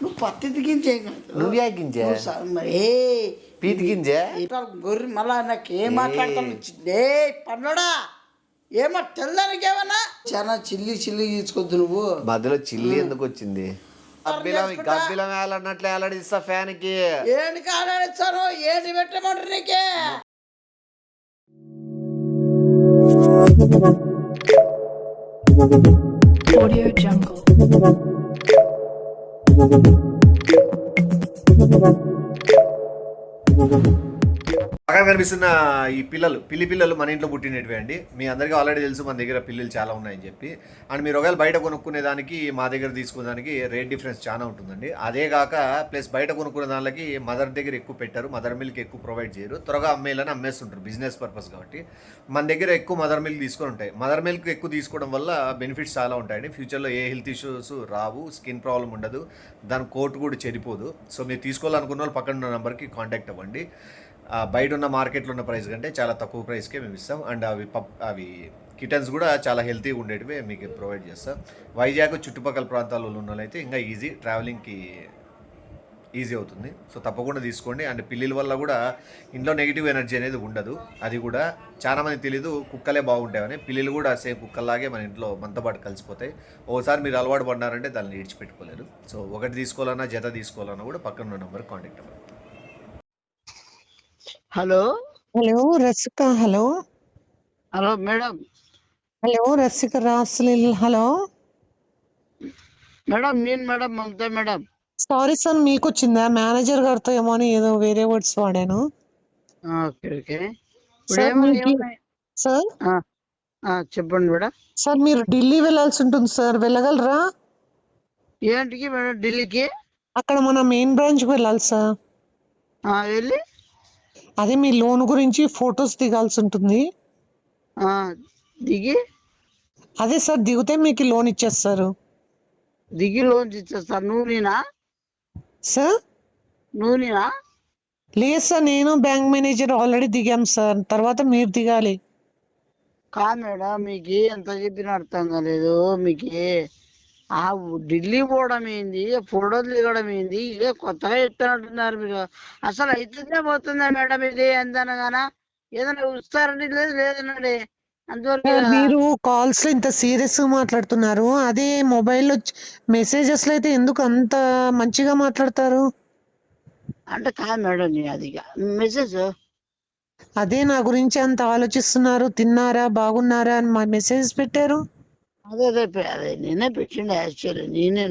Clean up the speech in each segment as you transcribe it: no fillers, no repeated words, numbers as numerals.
నువ్వు పత్తి గింజేం కాదు. నువ్వే గింజ నువ్వు మరి పీతి గింజ గొర్రె మళ్ళా నాకు ఏం మాట్లాడతాను పన్నడా ఏమో తెల్లడానికి ఏమన్నా చాలా చిల్లి తీసుకొద్దు నువ్వు. మధ్యలో చిల్లి ఎందుకు వచ్చింది? గబ్బిలం వేయాలన్నట్లు వేలాడిస్తా ఫ్యాన్ కి. ఏంటి కాడాడిస్తాను ఏంటి పెట్టమంటారు నీకే. Audio Jungle. బాగా కనిపిస్తున్న ఈ పిల్లలు మన ఇంట్లో పుట్టినవి అండి. మీ అందరికీ ఆల్రెడీ తెలుసు మన దగ్గర పిల్లలు చాలా ఉన్నాయని చెప్పి. అండ్ మీరు ఒకవేళ బయట కొనుక్కునే దానికి మా దగ్గర తీసుకునే దానికి రేట్ డిఫరెన్స్ చాలా ఉంటుందండి. అదే కాక ప్లస్ బయట కొనుక్కునే దానికి మదర్ దగ్గర ఎక్కువ పెట్టారు, మదర్ మిల్క్ ఎక్కువ ప్రొవైడ్ చేయరు, త్వరగా అమ్మేయాలని అమ్మేస్తుంటారు బిజినెస్ పర్పస్ కాబట్టి. మన దగ్గర ఎక్కువ మదర్ మిల్క్ తీసుకొని ఉంటాయి. మదర్ మిల్క్ ఎక్కువ తీసుకోవడం వల్ల బెనిఫిట్స్ చాలా ఉంటాయండి. ఫ్యూచర్లో ఏ హెల్త్ ఇష్యూస్ రావు, స్కిన్ ప్రాబ్లం ఉండదు, దాని కోట్ కూడా చెడిపోదు. సో మీరు తీసుకోవాలనుకున్న వాళ్ళు పక్కన ఉన్న నెంబర్కి కాంటాక్ట్ అవ్వండి. బయట ఉన్న మార్కెట్లో ఉన్న ప్రైస్ కంటే చాలా తక్కువ ప్రైస్కే మేము ఇస్తాం. అండ్ అవి కిటన్స్ కూడా చాలా హెల్తీగా ఉండేటివి మీకు ప్రొవైడ్ చేస్తాం. వైజాగ్ చుట్టుపక్కల ప్రాంతాల్లో ఉన్న వాళ్ళైతే ఇంకా ట్రావెలింగ్కి ఈజీ అవుతుంది. సో తప్పకుండా తీసుకోండి. అండ్ పిల్లల వల్ల కూడా ఇంట్లో నెగిటివ్ ఎనర్జీ అనేది ఉండదు. అది కూడా చాలామంది తెలీదు, కుక్కలే బాగుంటాయని. పిల్లలు కూడా సేమ్ కుక్కల్లాగే మన ఇంట్లో మనతో పాటు కలిసిపోతాయి. ఓసారి మీరు అలవాటు పడినారంటే దాన్ని విడిచిపెట్టుకోలేరు. సో ఒకటి తీసుకోవాలన్నా జత తీసుకోవాలన్నా కూడా పక్కన ఉన్న నెంబర్ కాంటాక్ట్ అవ్వండి. Hello Rasika. Hello madam. Rasika రాస్లిల్. హలో మేడం నేను madam Mamata madam. Sorry sir, మీకు వచ్చిందా? మేనేజర్ గారితో ఏమో అని ఏదో వేరే వర్డ్స్ వాడాను. సార్ చెప్పండి మేడం. సార్ మీరు ఢిల్లీ వెళ్ళాల్సి ఉంటుంది సార్, వెళ్ళగలరా? ఏంటికి మేడం ఢిల్లీకి? అక్కడ మన మెయిన్ బ్రాంచ్కి వెళ్ళాలి సార్. వెళ్ళి అదే మీ లోన్ గురించి ఫొటోస్ దిగాల్సి ఉంటుంది. దిగి అదే సార్, దిగితే మీకు లోన్ ఇచ్చేస్తారు. దిగి లోన్ ఇచ్చేస్తారు. నూనెనా సార్? నూనెనా? లేదు సార్, నేను బ్యాంక్ మేనేజర్ ఆల్రెడీ దిగాం సార్, తర్వాత మీరు దిగాలి. కాదు మేడం, మీకు ఎంత చెప్పిన అర్థం కాలేదు. మీకు ఆ ఢిల్లీ పోవడం ఏంది, ఫోటోలు దిగడం ఏంది, ఇదే కొత్తగా చెప్తున్నట్టున్నారు మీరు. అసలు అవుతుందే పోతుందా మేడం ఇది ఎంతనగానా? ఏదైనా ఇస్తారండి? లేదనండి అంతవరకు. మీరు కాల్స్ లో ఇంత సీరియస్ గా మాట్లాడుతున్నారు, అదే మొబైల్లో మెసేజెస్ లో అయితే ఎందుకు అంత మంచిగా మాట్లాడతారు? అంటే కాదు మేడం, అది మెసేజ్ అదే నా గురించి అంత ఆలోచిస్తున్నారు, తిన్నారా బాగున్నారా అని మా మెసేజ్ పెట్టారు. అదే నేనే పెట్టిండే. యాక్చువల్లీ నేనే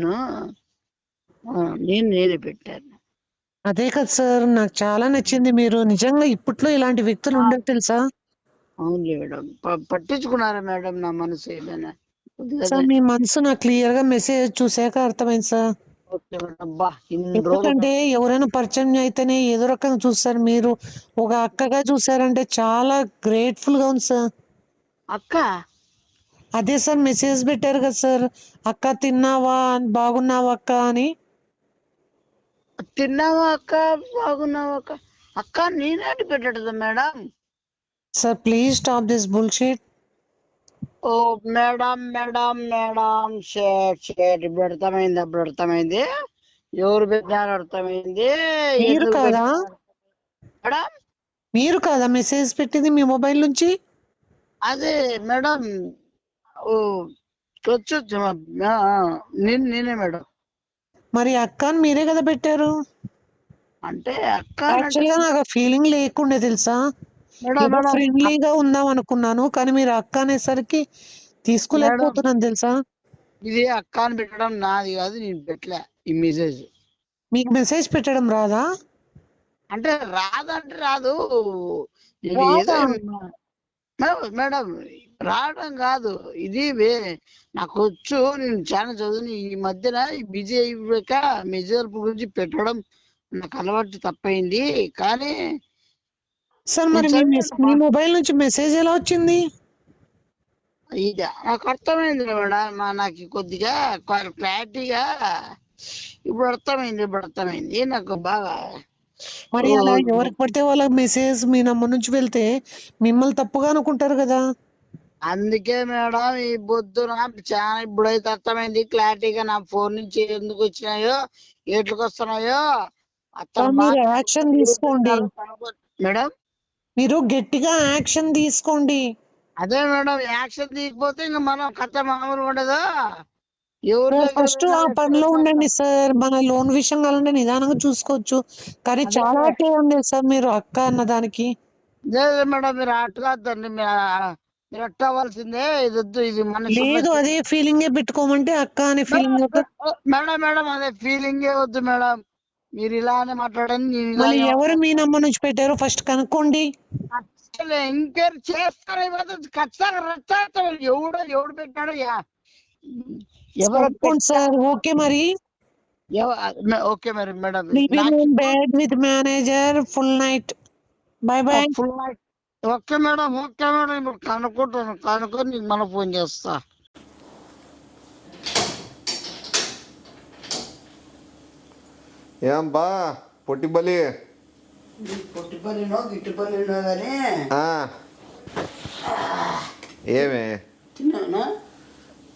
పెట్టాను. అదే కదా సార్, నాకు చాలా నచ్చింది. మీరు నిజంగా ఇప్పట్లో ఇలాంటి వ్యక్తులు ఉండరు తెలుసా? అవును మేడం. పట్టించుకున్నారా మేడం నా మనసు ఏదైనా? సార్ మీ మనసు నాకు క్లియర్ గా మెసేజ్ చూసాక అర్థమైంది సార్. ఎందుకంటే ఎవరైనా పరిచయం అయితేనే ఏదో రకంగా చూస్తారు, మీరు ఒక అక్కగా చూసారంటే చాలా గ్రేట్ఫుల్ గా ఉంది సార్. అక్క? అదే సార్ మెసేజ్ పెట్టారు కదా సార్, అక్క తిన్నావా, బాగున్నావా అక్క అని. తిన్నావా అక్క, బాగున్నావా అక్క? అక్క నేనేంటి పెట్టదు madam? Sir please stop this bullshit. ఓ మేడం మేడం మేడం, షేట్ ఇప్పుడు అర్థమైంది. అప్పుడు అర్థమైంది ఎవరు పెట్టినారు, అర్థమైంది. మీరు కాదా? మేడం మీరు కాదా మెసేజ్ పెట్టింది మీ మొబైల్ నుంచి? అదే మేడం వచ్చొచ్చు. నేనే మేడం. మరి అక్క అని మీరే కదా పెట్టారు. అంటే అక్క యాక్చువల్ గా నాకు ఫీలింగ్ లేకుండే తెలుసా, ఫ్రెండ్లీగా ఉందాం అనుకున్నాను, కానీ మీరు అక్క అనేసరికి తీసుకోలేకపోతున్నాను తెలుసా. ఇది అక్క అని పెట్టడం నాది కాదు, నేను పెట్టలే ఈ మెసేజ్. మీకు మెసేజ్ పెట్టడం రాదా? అంటే రాదంటే రాదు, మేడం రావడం కాదు, ఇది నాకు వచ్చు. నేను చాలా చదువుని ఈ మధ్యన బిజీ అయిపోయాక మెసేజ్ గురించి పెట్టడం నాకు అలవాటు తప్పైంది. కానీ సార్ మరి మీ మొబైల్ నుంచి మెసేజ్ ఎలా వచ్చింది? ఇది నాకు అర్థమైంది మేడం, నాకు కొద్దిగా క్లారిటీగా ఇప్పుడు అర్థమైంది నాకు బాగా. మరి అలా ఎవరికి పడితే వాళ్ళ మెసేజ్ మీ నంబర్ నుంచి వెళ్తే మిమ్మల్ని తప్పుగా అనుకుంటారు కదా. అందుకే మేడం ఈ పొద్దున చాలా ఇప్పుడైతే అర్థమైంది క్లారిటీగా నా ఫోన్ నుంచి ఎందుకు వచ్చినాయో ఎట్లకి వస్తున్నాయో అతను మీరు యాక్షన్ తీసుకోండి. మేడం మీరు గట్టిగా యాక్షన్ తీసుకోండి. అదే మేడం యాక్షన్ తీయకపోతే ఇంకా మనం కథ మామూలుగా ఉండదు. ఎవరి దగ్గర ఫస్ట్ ఆ పనిలో ఉండండి సార్. మన లోన్ విషయం కావాలంటే నిదానంగా చూసుకోవచ్చు, కానీ అదే. చాలా అట్టే ఉండేది సార్ మీరు అక్క అన్న దానికి. లేదు మేడం మీరు అట్లా వద్దండి, మీరు అట్ట అవ్వాల్సిందే. ఇది వద్దు, ఇది మనిషి లేదు అదే ఫీలింగే పెట్టుకోమంటే అక్క అనే ఫీలింగ్. మేడం మేడం అదే ఫీలింగే వద్దు మేడం. మీరు ఇలానే మాట్లాడండి, నేను మళ్ళీ ఇలాగే ఎవరు మీ నంబర్ నుంచి పెట్టారో ఫస్ట్ కనుక్కోండి. అసలు ఎంక్వైరీ చేస్తారు. ఖచ్చితంగా రచ్చేస్తాం. ఎవడు పెట్టాడు ఎవరు కనుక్కోండి సార్. ఓకే మరి ఓకే మరి madam living in bed with manager full night. By by. Full night. Okay madam ఇప్పుడు కనుక్కొని నీకు మళ్ళీ ఫోన్ చేస్తా. ఏం బా పొట్టిబలి పొట్టిపల్లినో గిట్టుపల్లినో కానీ ఏమే తిన్నానా?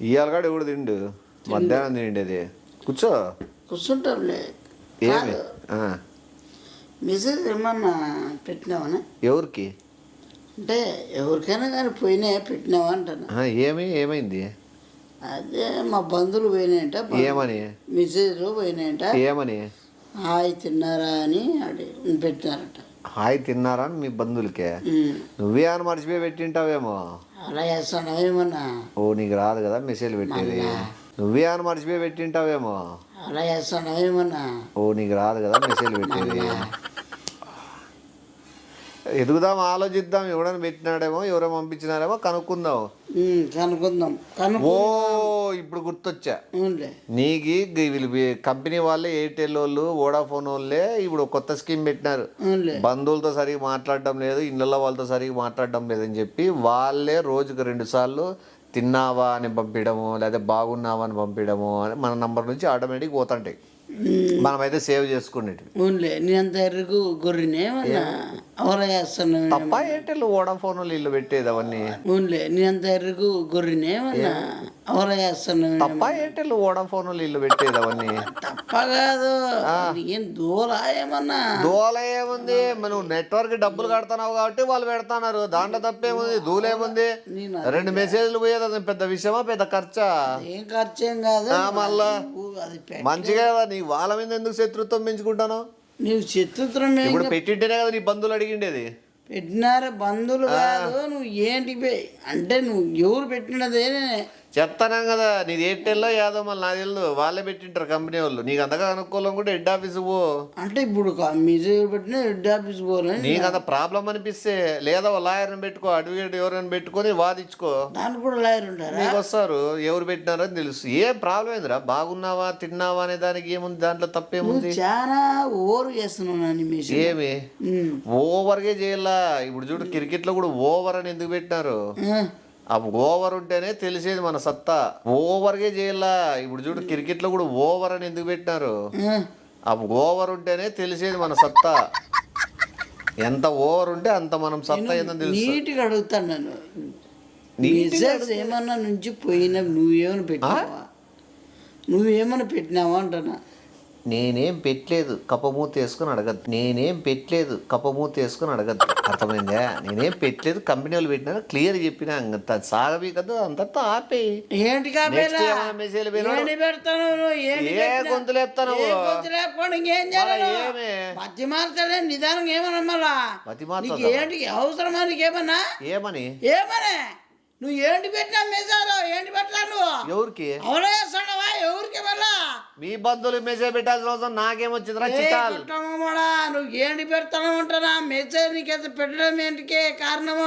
ఇవాళ కాడ ఎవడు తిండు? మధ్యాహ్నం తిండి అది. కూర్చో. కూర్చుంటాంలే. ఏమి మెసేజ్ ఏమన్నా పెట్టినావనా? ఎవరికి? అంటే ఎవరికైనా కానీ పోయినాయా పెట్టినావా అంటాను. ఏమైంది? అదే మా బంధువులు పోయినాయంట. ఏమని? మెసేజ్లో పోయినాయంట. ఏమని? హాయ్ తిన్నారా అని పెట్టినారట. హాయ్ తిన్నారా అని మీ బంధువులకే? నువ్వే అని మర్చిపోయి పెట్టింటావేమో. అలా చేస్తాను ఏమన్నా. ఓ నీకు రాదు కదా మెసేజ్ పెట్టేది. నువ్వే అని మర్చిపోయి పెట్టింటావేమో. అలా చేస్తాను ఏమన్నా. ఓ నీకు రాదు కదా మెసేజ్ పెట్టేది. ఎదుగుదాం, ఆలోచిద్దాం. ఎవడైనా పెట్టినాడేమో, ఎవరో పంపించినారేమో కనుక్కుందాం. ఓ ఇప్పుడు గుర్తొచ్చా. నీకు వీళ్ళు కంపెనీ వాళ్ళే, ఎయిర్టెల్ వాళ్ళు, వోడాఫోన్ వాళ్ళే ఇప్పుడు కొత్త స్కీమ్ పెట్టినారు. బంధువులతో సరిగ్గా మాట్లాడడం లేదు, ఇళ్ళల్లో వాళ్ళతో సరిగ్గా మాట్లాడడం లేదని చెప్పి వాళ్ళే రోజుకు 2 సార్లు తిన్నావా అని పంపించడము, లేదా బాగున్నావా అని పంపించడము అని మన నంబర్ నుంచి ఆటోమేటిక్ పోతుంటాయి. మనమైతే సేవ్ చేసుకునేది. నేనంత ఎరుగు గొర్రెనే అవలా చేస్తాను తప్ప ఎయిర్టెల్ వోడాఫోన్ వాళ్ళు ఇల్లు పెట్టేది అవన్నీ. నేనంత ఎరుగు గొర్రెనే అవలా చేస్తాను తప్ప ఎయిర్టెల్ వోడాఫోన్ వాళ్ళు ఇల్లు పెట్టేది అవన్నీ. తప్ప కాదు. ఏం దూలా ఏమన్నా? దూల ఏముంది? నువ్వు నెట్వర్క్ డబ్బులు కడుతున్నావు కాబట్టి వాళ్ళు పెడతాన్నారు. దాంట్లో తప్పేముంది? దూలేముంది? 2 మెసేజ్లు పోయేది అది పెద్ద విషయమా, పెద్ద ఖర్చా? ఏం ఖర్చు ఏం కాదు. మళ్ళా మంచిగా నీ వాళ్ళ మీద ఎందుకు శత్రుత్వం పెంచుకుంటాను? నీవు శత్రుత్వం ఇప్పుడు పెట్టింటేనే కదా నీ బంధువులు అడిగిండేది. పెట్టినారా బంధువులు కాదు. నువ్వు ఏంటి అంటే నువ్వు ఎవరు పెట్టినదే చెప్తాను కదా. నీది ఎయిర్టెల్లో యాదో మళ్ళీ నాకు తెలియదు, వాళ్ళే పెట్టింటారు కంపెనీ వాళ్ళు. నీకు అంతగా అనుకూలం కూడా హెడ్ ఆఫీస్ పో. అంటే ఇప్పుడు పెట్టిన హెడ్ ఆఫీస్ పోని నీకు అంత ప్రాబ్లం అనిపిస్తే లేదా లాయర్ని పెట్టుకో, అడ్వకేట్ ఎవరైనా పెట్టుకొని వాదించుకో. దానికి కూడా లాయర్ ఉంటారు. నీకు వస్తారు ఎవరు పెట్టినారని తెలుసు. ఏం ప్రాబ్లం ఏందిరా? బాగున్నావా తిన్నావా అనే దానికి ఏముంది? దాంట్లో తప్పేముంది? చాలా ఓవర్ చేస్తున్నావు. ఏమి ఓవర్గా చేయాలా? ఇప్పుడు చూడు క్రికెట్ లో కూడా ఓవర్ అని ఎందుకు పెట్టినారు? ఆ ఓవర్ ఉంటేనే తెలిసేది మన సత్తా. ఓవర్గా చేయాలా? ఇప్పుడు చూడు క్రికెట్ లో కూడా ఓవర్ అని ఎందుకు పెట్టినారు? ఆ ఓవర్ ఉంటేనే తెలిసేది మన సత్తా. ఎంత ఓవర్ ఉంటే అంత మనం సత్తా ఏందని తెలుసు. నీట్గా అడుగుతాను నేను. ఏమన్నా నుంచి పోయినా నువ్వేమన్నా పెట్టినావా అంటున్నా. నేనేం పెట్టలేదు, కప్పమూత వేసుకొని అడగద్దు. అర్థమైందా? నేనేం పెట్టలేదు, కంపెనీ వాళ్ళు పెట్టినా క్లియర్ చెప్పినా. సాగబీ కదా అంతా ఆపే. ఏంటి గొంతులేస్తాను మధ్య మార్చాలే నిదానం ఏమన్నా మళ్ళా ఏంటి అవసరమా నీకేమన్నా? ఏమని నువ్వు ఏంటి పెట్టినా మెసేజ్ ఏంటి పెట్టలా? నువ్వు ఎవరికి అవలా చేస్తావా? ఎవరికి మళ్ళా మీ బంధువులు మెసేజ్ పెట్టాల్సిన అవసరం నాకేమొచ్చిందిరా? నువ్వు ఏంటి పెడతాను ఉంటానా? మెసేజ్ నీకైతే పెట్టడం ఏంటికే కారణము?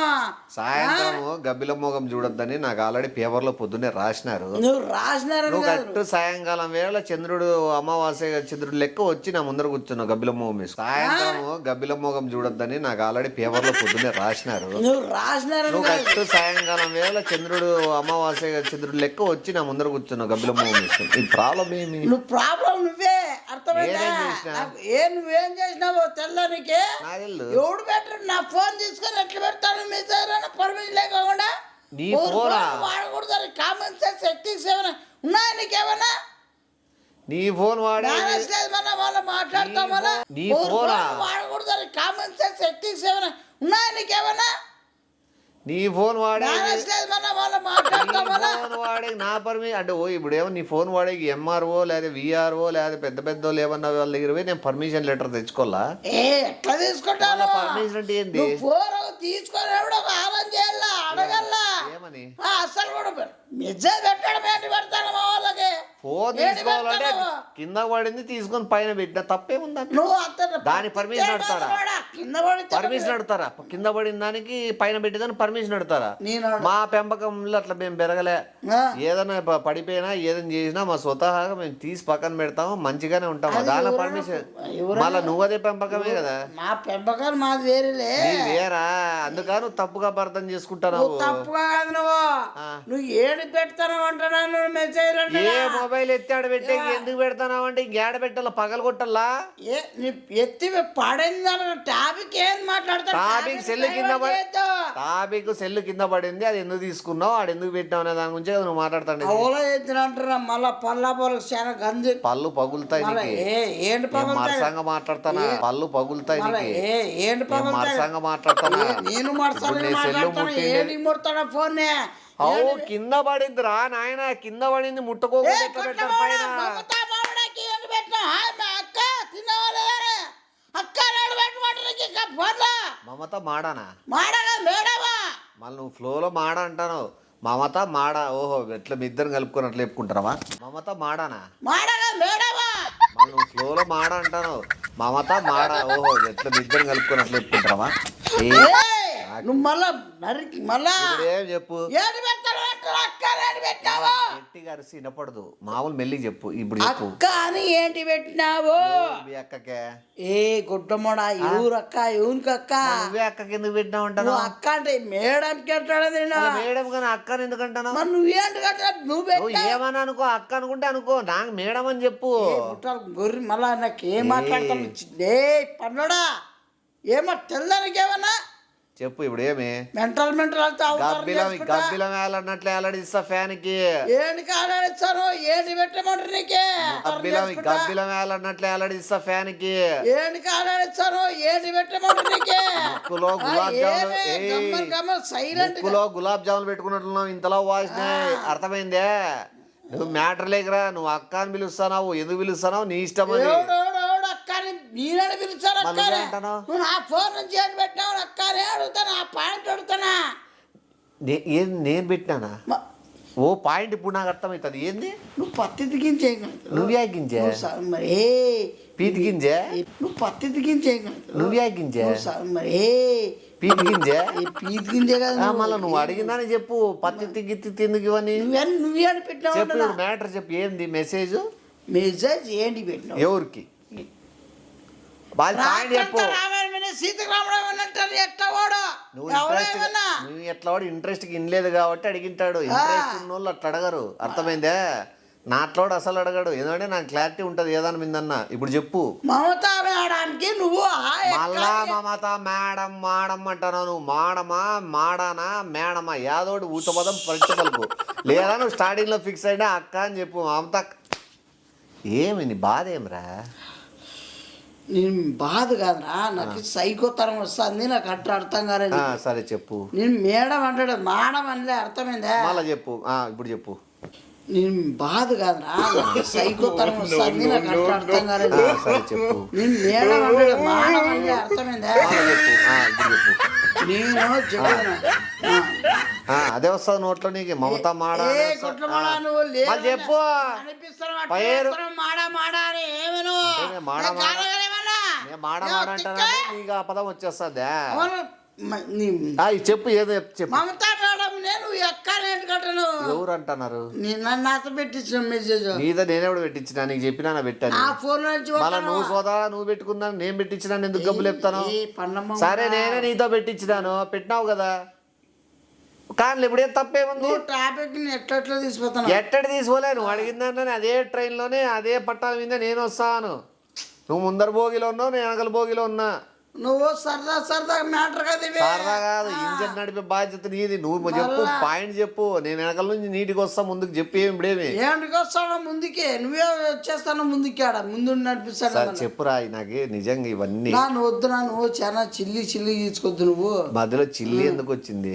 సాయంత్రం గబ్బిల మోగం చూడొద్దని నాకు ఆల్రెడీ పేపర్ లో పొద్దున్నే రాసినారు. నువ్వు కరెక్ట్ సాయంకాలం వేళ చంద్రుడు అమావాస్య చంద్రుడు లెక్క వచ్చి నా ముందర కూర్చున్నావు గబ్బిల మోగం వేసు. సాయంత్రం గబ్బిల మోగం చూడొద్దని నాకు ఆల్రెడీ పేపర్ లో పొద్దున్నే రాసినారు. నువ్వు కరెక్ట్ సాయంకాలం వేళ చంద్రుడు అమావాస్య చంద్రుడు లెక్క వచ్చి నా ముందర కూర్చున్నావు గబ్బిల మోగం వేసు. ఈ ప్రాబ్లం ఏమి? ప్రాబ్లం నువ్వే. అర్థమైందా? నువ్వేం చేసినావో తెల్లనికి ఎవడు పెట్టరు. నా ఫోన్ తీసుకొని ఎట్లా పెడతాను మెసేజ్ పర్మిషన్ లేకుండా? నీ ఫోనా వాడకూడదు. కామన్ సెన్స్ సెట్టింగ్స్ ఏమైనా ఉన్నాయా నీకేమన్నా? నీ ఫోన్ వాడే బ్యాలెన్స్ లేదు మన వాళ్ళు మాట్లాడతాం వల్ల. నీ ఫోనా వాడకూడదు. కామన్ సెన్స్ సెట్టింగ్స్ ఏమైనా ఉన్నాయా నీకేమన్నా? నీ ఫోన్ వాడే బ్యాలెన్స్ లేదు మన వాళ్ళు మాట్లాడతాం వల్ల. ఫోన్ వాడే నా పర్మిషన్ అంటే ఇప్పుడు ఏమో నీ ఫోన్ వాడే ఎంఆర్ఓ లేదా విఆర్ఓ లేదా పెద్ద పెద్ద ఏమన్నా వాళ్ళ దగ్గర పోయి నేను పర్మిషన్ లెటర్ తెచ్చుకోవాలా? ఎట్లా తీసుకుంటాను? పర్మిషన్ అంటే ఏంది? ఫోన్ తీసుకొని ఒక ఆలం చేయాలా అడగల్లా ఏమని అసలు కూడా మెసేజ్ పెట్టడం ఏంటి పెడతాను మా వాళ్ళకి. ఫోన్ తీసుకోవాలంటే కింద పడింది తీసుకొని పైన పెట్టిన తప్పేముందా? నువ్వు అంత దాని పర్మిషన్ అడతారా? కింద పడి పర్మిషన్ అడతారా? కింద పడిన దానికి పైన పెట్టేదాన్ని పర్మిషన్ అడతారా? మా పెంపకంలో అట్లా మేము పెరగలే. ఏదైనా పడిపోయినా ఏదైనా చేసినా మా స్వతహాగా మేము తీసి పక్కన పెడతాము, మంచిగానే ఉంటాము. దాని పర్మిషన్ మళ్ళీ నువ్వు అదే పెంపకమే కదా. మా పెంపకం మాది వేరేలే. వేరా అందుక నువ్వు తప్పుగా అర్థం చేసుకుంటావు. తప్పుగా కాదు నువ్వు ఏడు పెడతాను అంటున్నాను మెసేజ్. ఏ మొబైల్ ఎత్తి ఆడ పెట్టే ఎందుకు పెడతావు అంటే ఇంకేడ పెట్టాలా? పగలు కొట్టాలా? ఎత్తి పడింది టాపిక్ ఏం మాట్లాడతా? టాపిక్ సెల్ కింద టాపిక్ సెల్ కింద పడింది, అది ఎందుకు తీసుకున్నావు, ఆడు ఎందుకు పెట్టావు అనే దాని గురించి నువ్వు మాట్లాడతాను. అవలో ఎత్తినంటారా మళ్ళా పళ్ళకు చాలా గంజి పళ్ళు పగులుతాయి. ఏంటి మరసంగా మాట్లాడతానా? పళ్ళు పగులుతాయి. ఏంటి మరసంగా మాట్లాడతానా? నేను ముడతాడా ఫోన్? అవు కింద పడింది రా నాయన, కింద పడింది ముట్టుకోకుండా పెట్టారు పైన. మమత మాడానా? మళ్ళీ నువ్వు ఫ్లోలో మాడ అంటాను. మమత మాడ. ఓహో ఎట్లా మీ ఇద్దరు కలుపుకొని అట్లా చెప్పుకుంటారా? మమత మాడానా? మళ్ళీ నువ్వు ఫ్లోలో మాడ అంటాను. మమత మాడ. ఓహో ఎట్లా మీ ఇద్దరు కలుపుకొని అట్లా చెప్పుకుంటారా? నువ్వు మళ్ళా నరికి మళ్ళా ఏం చెప్పు. గట్టిగా అరిసి వినపడదు, మామూలు మెల్లికి చెప్పు. ఇప్పుడు చెప్పు. అక్క అని ఏంటి పెట్టినావు? మీ అక్కకే ఏ గుడ్డమ్మడా ఎవరు అక్క? ఎవరికి అక్క? నువ్వే అక్కకి ఎందుకు పెట్టినావు అంటాను? అక్క అంటే మేడంకి అంటాడు. మేడం కానీ అక్కని ఎందుకు అంటాను? నువ్వేంటి కట్టా? నువ్వు ఏమని అనుకో, అక్క అనుకుంటే అనుకో, నాకు మేడం అని చెప్పు. గొర్రె మళ్ళా నాకు ఏం మాట్లాడతాను? ఏ పన్నడా ఏమో తెల్లదానికి ఏమన్నా చెప్పు. ఇప్పుడు ఏమి మెంటల్ గబ్బిలం వేలన్నట్లు వేలాడిస్తా ఫ్యాన్ కి. ఏంటి కాడాడిస్తాను? ఏంటి పెట్టమంటారు నీకే? గబ్బిలం వేలన్నట్లు వేలాడిస్తా ఫ్యాన్ కి. ఏంటి కాడాడిస్తాను? ఏంటి పెట్టమంటారు నీకే? ముక్కులో గులాబ్ జాములు పెట్టుకున్నట్లున్నావు, ఇంతలో వాసినాయి. అర్థమైందే? నువ్వు మ్యాటర్ లేకరా. నువ్వు అక్క అని పిలుస్తున్నావు, ఎందుకు పిలుస్తున్నావు నీ ఇష్టం. నేనే పిలుస్తాను అక్క. నువ్వు నా ఫోన్ నుంచి ఏం పెట్టినావు అక్కనే అడుగుతాను. ఆ పాయింట్ అడుగుతానా? నేను పెట్టినానా? ఓ పాయింట్ ఇప్పుడు నాకు అర్థమవుతుంది. ఏంది? నువ్వు పత్తి గింజే. నువ్వే గింజే మరి పీతి గింజే. నువ్వు పత్తి గింజే. నువ్వే గింజే మరి పీతి గింజే. పీతి గింజే కదా. మళ్ళీ నువ్వు అడిగిందని చెప్పు. పత్తి గిత్తి ఎందుకు ఇవన్నీ నువ్వే అని పెట్టినావు. చెప్పు మ్యాటర్ చెప్పు. ఏంది మెసేజ్? మెసేజ్ ఏంటి పెట్టినావు? ఎవరికి? నువ్వు ఎట్లా వాడు ఇంట్రెస్ట్ ఇన్లేదు కాబట్టి అడిగింటాడు. ఇంట్రెస్ట్ ఉన్న వాళ్ళు అట్లా అడగరు. అర్థమైందే? నాట్లోడు అసలు అడగడు. ఎందుకంటే నాకు క్లారిటీ ఉంటది ఏదాని మీదన్నా. ఇప్పుడు చెప్పు. మమత మేడానికి నువ్వు మళ్ళా మమత మేడం మాడం అంటాను. నువ్వు మాడమా మాడానా మేడమా యాదోడు ఊత పదం పచ్చి పలుకు. లేదా నువ్వు స్టార్టింగ్ లో ఫిక్స్ అయినా అక్క అని చెప్పు. మమత ఏమి నీ బాధ ఏమిరా? నేను బాధ కాదురా, నాకు సైకోతరం వస్తుంది. నాకు అట్లా అర్థం కాలేదు. సరే చెప్పు. నేను మేడం అంటాడు, మాడం అనలే. అర్థమైందా? మళ్ళా చెప్పు. ఇప్పుడు చెప్పు. నేను బాధ కాదురా, నాకు సైకోతరం వస్తుంది. నాకు అట్లా అర్థం కాలేదు. సరే చెప్పు. నేను మేడం అంటాడు, మాడం అనలే. అర్థమైందా? నేను చెప్పాను అదే వస్తుంది నోట్లో నీకు. మమత మాడ చెప్పు. మాడ మాడ అంటారా? నీకు ఆ పదం వచ్చేస్తుందా? చెప్పు. ఏదో చెప్పు. మమతా మేడం నేను ఎక్క కట్టను. ఎవరు అంటున్నారు? నాతో పెట్టించిన మెసేజ్ నీతో నేనెప్పుడు పెట్టించిన? నీకు చెప్పినా పెట్టాను. మళ్ళీ నువ్వు సోదరా నువ్వు పెట్టుకున్నాను, నేను పెట్టించినాను. ఎందుకు గబ్బులు చెప్తాను? సరే నేనే నీతో పెట్టించినాను, పెట్టినావు కదా. కానీ ఇప్పుడు ఏం తప్పేముంది? ట్రాఫిక్ ఎట్లా తీసిపోతాను? ఎట్టడి తీసుకోలే. నువ్వు అడిగిందంటే అదే ట్రైన్లోనే అదే పట్టాల మీద నేను వస్తాను. నువ్వు ముందర భోగిలో ఉన్నావు, నేను వెనకల భోగిలో ఉన్నా. నువ్వు సరదా మ్యాటర్ కదా ఇవి. సరదా కాదు, ఇంజన్ నడిపే బాధ్యత నీది. నువ్వు చెప్పు, పాయింట్ చెప్పు. నేను వెనకాల నుంచి నీటికి వస్తా, ముందుకు చెప్పి ఇప్పుడేమి ఏంటికి వస్తావు ముందుకే? నువ్వే వచ్చేస్తాను ముందుకి, ఆడ ముందు నడిపిస్తాడు. సార్ చెప్పురా నాకు నిజంగా ఇవన్నీ. నువ్వు వద్దు, నువ్వు చాలా చిల్లి తీసుకొద్దు. నువ్వు మధ్యలో చిల్లి ఎందుకు వచ్చింది?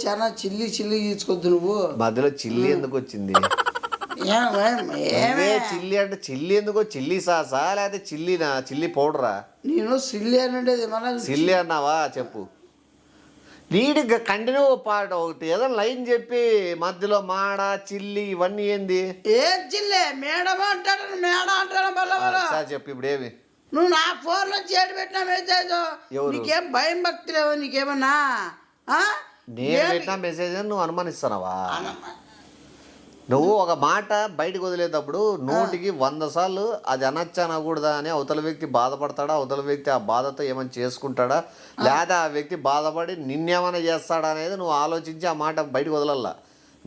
చాలా చిల్లి తీసుకొద్దు. నువ్వు మధ్యలో చిల్లి ఎందుకు వచ్చింది? చిల్లి అంటే చిల్లి ఎందుకో? చిల్లి సాసా లేకపోతే చిల్లి పౌడరా? నేను సిల్లి అని ఉండేది. మన చిల్లి అన్నావా? చెప్పు. నీటి కంటిన్యూ పాట ఒకటి ఏదో లైన్ చెప్పి మధ్యలో మాడ చిల్లి ఇవన్నీ ఏంది? ఏం చిల్లే? మేడం అంటాడు, మేడం అంటాడు. సార్ చెప్పు ఇప్పుడు ఏమి? నువ్వు నా ఫోన్ లో చేడు పెట్టినా మెసేజ్. నీకేం భయం భక్తి లేవు నీకేమన్నా? నేను పెట్టిన మెసేజ్ నువ్వు అనుమానిస్తున్నావా? నువ్వు ఒక మాట బయటకు వదిలేటప్పుడు 100కి 100 సార్లు అది అనొచ్చా అనకూడదా అని అవతల వ్యక్తి బాధపడతాడా, అవతల వ్యక్తి ఆ బాధతో ఏమైనా చేసుకుంటాడా, లేదా ఆ వ్యక్తి బాధపడి నిన్నేమైనా చేస్తాడా అనేది నువ్వు ఆలోచించి ఆ మాట బయటకు వదలల్లా.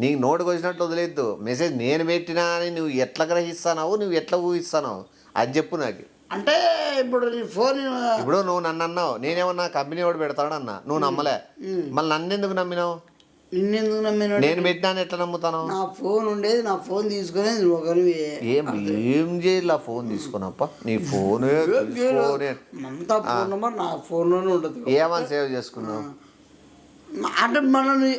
నీకు నోటికి వచ్చినట్లు వదిలేదు. మెసేజ్ నేను పెట్టినా అని నువ్వు ఎట్లా గ్రహిస్తున్నావు, నువ్వు ఎట్లా ఊహిస్తున్నావు అది చెప్పు నాకు. అంటే ఇప్పుడు నీ ఫోన్, ఇప్పుడు నువ్వు నన్ను అన్నావు, నేనేమన్నా కంపెనీ వాడు పెడతాడన్నా, నువ్వు నమ్మలే. మళ్ళీ నన్ను ఎందుకు నమ్మినావు? నిన్నెందుకు నమ్మినా? నేను పెట్టినా ఎట్లా నమ్ముతాను? నా ఫోన్ ఉండేది, నా ఫోన్ తీసుకునేది నువ్వు ఒకరివి. ఏం చేయాలి? ఫోన్ తీసుకున్నప్ప నీ ఫోన్ అంతా ఫోన్ నెంబర్ నా ఫోన్లోనే ఉంటుంది. ఏమని సేవ్ చేసుకున్నావు? అంటే మనల్ని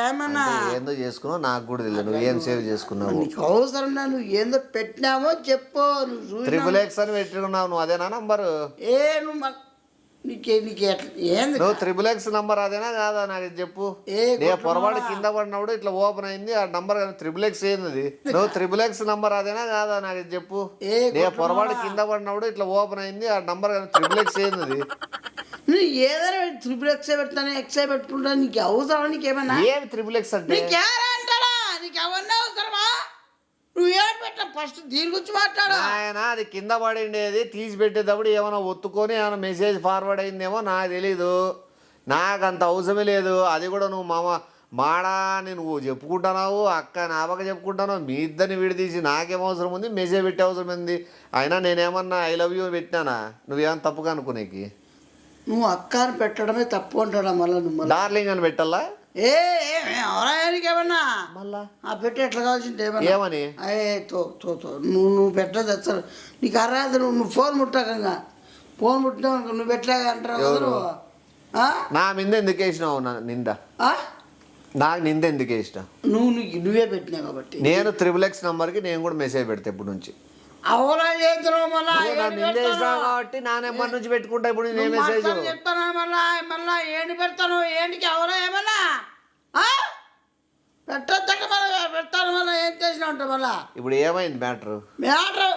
ఏమన్నా ఏందో చేసుకున్నావు నాకు కూడా తెలియదు. నువ్వు ఏం సేవ్ చేసుకున్నావు? నీకు అవసరం నువ్వు ఏందో పెట్టినావో చెప్పు. నువ్వు XXX అని పెట్టుకున్నావు నువ్వు, అదేనా నంబరు? నువ్వు నువ్వు XXX నంబర్ అదేనా కాదా నాకు చెప్పు. నేను పొరపాటు కింద పడినప్పుడు ఇట్లా ఓపెన్ అయింది ఆ నంబర్. XXX ఏంది? నువ్వు XXX నంబర్ అదేనా కాదా నాకు చెప్పు. నేను పొరపాటు కింద పడినప్పుడు ఇట్లా ఓపెన్ అయింది ఆ నంబర్. XXX ఏంది? నువ్వు ఏదైనా XXX పెడతాను, ఎక్సై పెట్టుకుంటా. నీకు అవసరమా? నీకేమన్నా ఏమి XXX అంటే? నీకేమంటాడా? నీకు అవన్నీ అవసరమా? నువ్వు ఏడు పెట్టా ఫస్ట్ దీని గురించి మాట్లాడు. ఆయన అది కింద పడిండేది తీసి పెట్టేటప్పుడు ఏమైనా ఒత్తుకొని ఏమైనా మెసేజ్ ఫార్వర్డ్ అయిందేమో నాకు తెలీదు. నాకు అంత అవసరమే లేదు. అది కూడా నువ్వు మాడా అని నువ్వు చెప్పుకుంటున్నావు, అక్క నా పక్క చెప్పుకుంటున్నావు. మీ ఇద్దరిని విడదీసి నాకేం అవసరం ఉంది? మెసేజ్ పెట్టే అవసరం ఉంది. అయినా నేనేమన్నా ఐ లవ్ యూ పెట్టినానా? నువ్వేమన్నా తప్పుగా అనుకునేకి? నువ్వు అక్క అని పెట్టడమే తప్పు అంటాడా? మళ్ళీ నువ్వు డార్లింగ్ అని పెట్టాలా? ఏమన్నా మళ్ళా పెట్టి ఎట్లా కావాల్సింది ఏమని? నువ్వు పెట్టదు అసలు. నీకు అర్హత. నువ్వు ఫోన్ ముట్టకంగా, ఫోన్ ముట్టినావు నువ్వు పెట్టలేక అంటారు. నా మీద ఎందుకు వేసినావు నింద? నాకు నింద ఎందుకు వేసినా? నువ్వే పెట్టినావు కాబట్టి. నేను XXX నంబర్కి నేను కూడా మెసేజ్ పెడతా ఇప్పుడు నుంచి. అవునా చేస్తున్నావు? కాబట్టి నా నెంబర్ నుంచి పెట్టుకుంటా ఇప్పుడు నేను మెసేజ్ చెప్తాను. మళ్ళా ఏంటి పెడతాను? ఏంటికి అవునా ఏమన్నా పెట్టొద్దంటే మళ్ళీ పెడతాను. మళ్ళీ ఏం చేసినా ఉంటావు? మళ్ళా ఇప్పుడు ఏమైంది మ్యాటర్?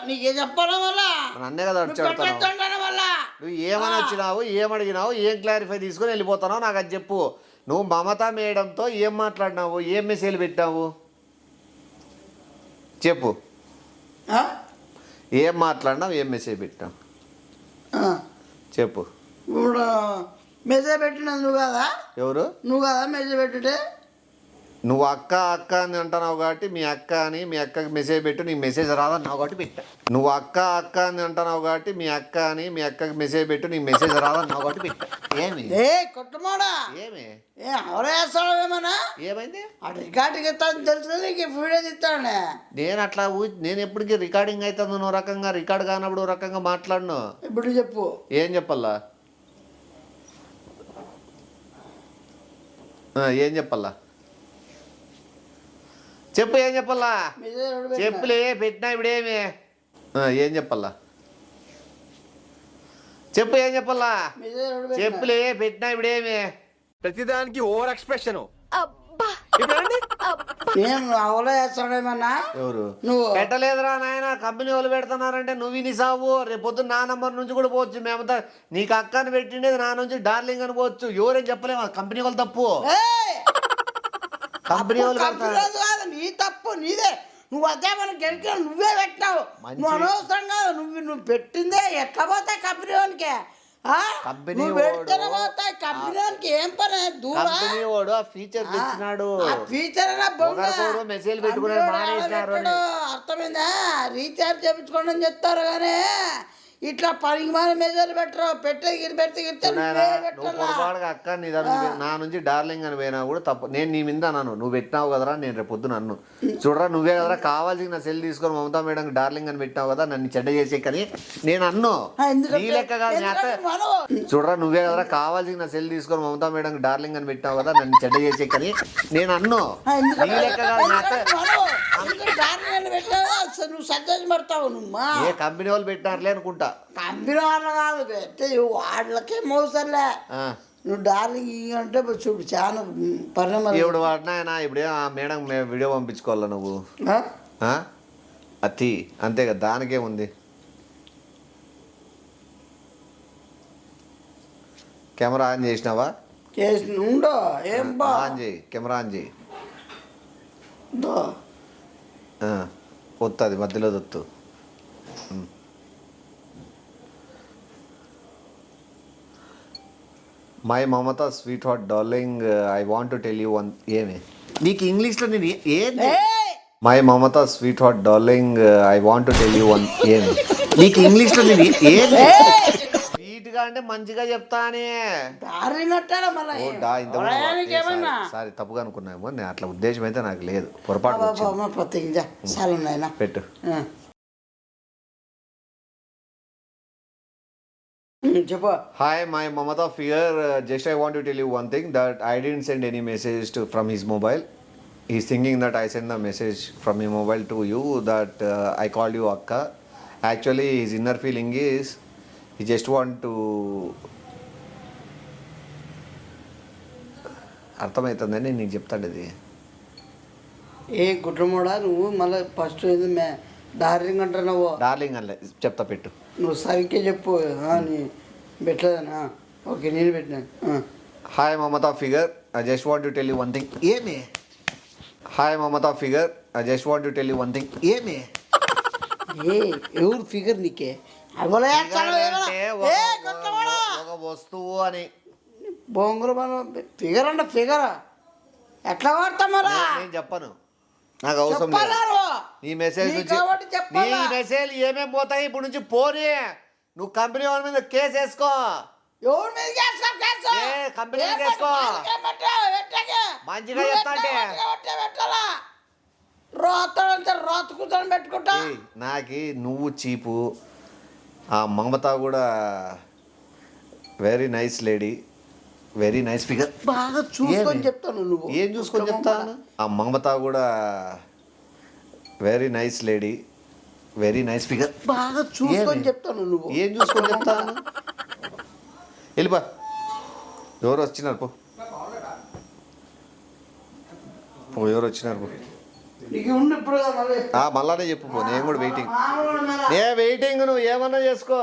నీకే చెప్పాను. మళ్ళా నన్నే కదా పెట్టొద్దంటాను. మళ్ళా నువ్వు ఏమని వచ్చినావు, ఏమడిగినావు, ఏం క్లారిఫై తీసుకొని వెళ్ళిపోతున్నావు నాకు అది చెప్పు. నువ్వు మమతా మేడంతో ఏం మాట్లాడినావు, ఏం మెసేజ్ పెట్టావు చెప్పు. ఏం మాట్లాడినావు, ఏం మెసేజ్ పెట్టావు చెప్పు. ఇప్పుడు మెసేజ్ పెట్టినది నువ్వు కదా? ఎవరు? నువ్వు కదా మెసేజ్ పెట్టుటే. నువ్వు అక్క అని అంటున్నావు కాబట్టి మీ అక్క అని మీ అక్కకి మెసేజ్ పెట్టు, నీకు మెసేజ్ రాదన్నావు కాబట్టి పెట్టా. నువ్వు అక్క అని అంటున్నావు కాబట్టి మీ అక్క అని మీ అక్కకి మెసేజ్ పెట్టు, నీకు మెసేజ్ రాదన్నావు కాబట్టి పెట్టా. ఏమి కొట్టమాడా? ఏమి ఎవరేస్తాడు? ఏమన్నా ఏమైంది? ఆ రికార్డింగ్ ఇస్తాను తెలుసు, నీకు వీడియో ఇస్తాడే. నేను అట్లా నేను ఎప్పటికీ రికార్డింగ్ అవుతుంది నువ్వు రకంగా, రికార్డ్ కానప్పుడు రకంగా మాట్లాడను. ఇప్పుడు చెప్పు. ఏం చెప్పాలా? ఏం చెప్పాలా చెప్పు. ఏం చెప్పాలా? చెప్పులే పెట్టినా ఇప్పుడేమి? ఏం చెప్పాలా చెప్పు. ఏం చెప్పాలా? చెప్పులే పెట్టినా ఇప్పుడేమి? ప్రతిదానికి ఓవర్ ఎక్స్ప్రెషన్. అవలో వేస్తాడేమన్నా? ఎవరు? నువ్వు పెట్టలేదురా నాయన, కంపెనీ వాళ్ళు పెడుతున్నారంటే నువ్వు విని సావు. రేపు పొద్దున్న నా నంబర్ నుంచి కూడా పోవచ్చు. మేమంతా నీకు అక్కని పెట్టిండేది నా నుంచి డార్లింగ్ అని పోవచ్చు. ఎవరేం చెప్పలేము, కంపెనీ వాళ్ళు తప్పు. కంపెనీ వాళ్ళు కాదు, నీ తప్పు నీదే. నువ్వు అదే మనం గెలిచిన నువ్వే పెట్టినావు. నువ్వు అనవసరం కాదు. నువ్వు పెట్టిందే ఎట్లా పోతాయి కంపెనీ వాళ్ళకి? కంపెనీ కంపెనీ ఏం పని? కంపెనీ వాడు ఆ ఫీచర్ తెచ్చినాడు. ఫీచర్ మెసేజ్ పెట్టుకున్నాడు. అర్థమైందా? రీఛార్జ్ చేయించుకోండి అని చెప్తారు కానీ ఇట్లా పనికి మన మెజర్లు పెట్టరు పెడితే నువ్వు పొరపాటుగా అక్క నీ దాని నా నుంచి డార్లింగ్ అని పోయినా కూడా తప్పు. నేను నీ మీద అన్నాను, నువ్వు పెట్టినావు కదరా, నేను రేపు పొద్దున అన్ను చూడరా నువ్వే కదరా కావాల్సి నా సెల్ తీసుకొని మమతా మేడం డార్లింగ్ అని పెట్టినావు కదా నన్ను చెడ్డ చేసే కానీ నేను అన్ను నీ లెక్క కాదు. చూడరా నువ్వే కదరా కావాల్సి నా సెల్ తీసుకొని మమతా మేడం డార్లింగ్ అని పెట్టినావు కదా నన్ను చెడ్డ చేసే కానీ నేను అన్ను నీ లెక్క కాదు. నువ్వు సంతోషపడతావు నువ్వు ఏ కంపెనీ వాళ్ళు పెట్టినారులే అనుకుంటా. కంపెనీ వాళ్ళు కాదు పెట్టే వాళ్ళకే మోసలే. నువ్వు డార్లింగ్ అంటే చూడు చాలా పరిణామం. ఇప్పుడు వాడినా ఇప్పుడే మేడం వీడియో పంపించుకోవాలా నువ్వు అతి అంతే కదా దానికే ఉంది. కెమెరా ఆన్ చేసినావా? చేసిన ఉండో ఏం బా ఆన్ చేయి, కెమెరా ఆన్ చేయి. వస్తుంది మధ్యలో దొత్తు. My Mamata sweetheart darling I want to tell you one. ఏమి నీకు ఇంగ్లీష్లో నేను ఏంది? My Mamata sweetheart darling I want to tell you one. ఏమి నీకు ఇంగ్లీష్లో నేను ఏంది? స్వీట్గా అంటే మంచిగా చెప్తానే. సారీ తప్పుగా అనుకున్నామో, నేను అట్లా ఉద్దేశం అయితే నాకు లేదు, పొరపాటు పెట్టు. Hi, my Mamata Fear. Just I want to tell you one thing that I didn't send any message from his mobile. He's thinking that I sent the message from his mobile to you that I called you Akka. Actually, his inner feeling is he just want to. అర్థమవుతుందని నీకు చెప్తాడు. అది ఏ కుటుంబడా నువ్వు మళ్ళీ first darling అంటున్నావు. Darling అనలే, చెప్తా పెట్టు. నువ్వు సరిగ్గా చెప్పు. నీ పెట్టలేదనా? ఓకే నేను పెట్టినాను. Hi Mamata figure, I just want to tell you one thing. ఏమే? Hi Mamata figure, I just want to tell you one thing. ఏమే? ఎవరు ఫిగర్ నీకే? ఒక వస్తువు అని. బొంగురు ఫిగర్ అంటే ఫిగర్ ఎట్లా వాడతాం మరి? నేను చెప్పను, నాకు అవసరం లేదు. నీ మెసేజ్ నీ మెసేజ్ ఏమేమి పోతాయి ఇప్పుడు నుంచి పోనీ. నువ్వు కంపెనీ వాళ్ళ మీద కేసు వేసుకో. ఎవరి మీద కేసు? కంపెనీ మీద వేసుకో. మంచిగా చెప్తా అంటే రోత కూర్చొని పెట్టుకుంటా. నాకు నువ్వు చీపు, ఆ మమత కూడా very nice lady, very nice figure. బాగా చూసుకొని చెప్తాను. నువ్వు ఏం చూసుకొని చెప్తాను? ఆ మమత కూడా very nice lady, very nice figure. బాగా చూసుకొని చెప్తాను. నువ్వు ఏం చూసుకొని చెప్తాను? వెళ్ళిపో, ఎవరు వచ్చినారు పో. ఎవరు వచ్చినారు పో. మళ్ళానే చెప్పు పో, నేను కూడా వెయిటింగ్. నువ్వు ఏమన్నా చేసుకో.